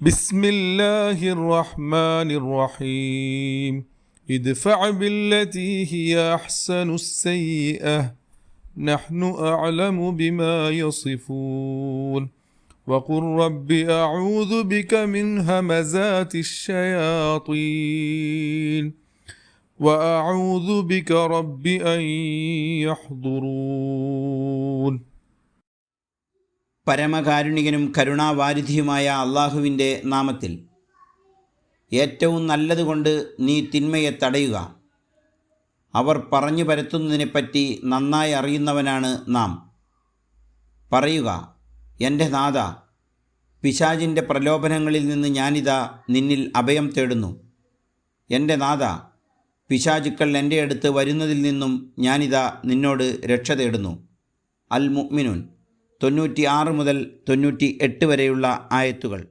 بسم الله الرحمن الرحيم ادفع بالتي هي أحسن السيئة نحن أعلم بما يصفون وقل رب أعوذ بك من همزات الشياطين وأعوذ بك رب أن يحضرون. പരമകാരുണികനും കരുണാവാരിധിയുമായ അള്ളാഹുവിൻ്റെ നാമത്തിൽ. ഏറ്റവും നല്ലതുകൊണ്ട് നീ തിന്മയെ തടയുക. അവർ പറഞ്ഞു പരത്തുന്നതിനെപ്പറ്റി നന്നായി അറിയുന്നവനാണ് നാം. പറയുക, എൻ്റെ നാഥ, പിശാചിൻ്റെ പ്രലോഭനങ്ങളിൽ നിന്ന് ഞാനിതാ നിന്നിൽ അഭയം തേടുന്നു. എൻ്റെ നാഥ, പിശാചുക്കൾ എൻ്റെ അടുത്ത് വരുന്നതിൽ നിന്നും ഞാനിതാ നിന്നോട് രക്ഷ തേടുന്നു. അൽ മുഅ്മിനൂൻ 96 മുതൽ 98 വരെയുള്ള ആയത്തുകൾ.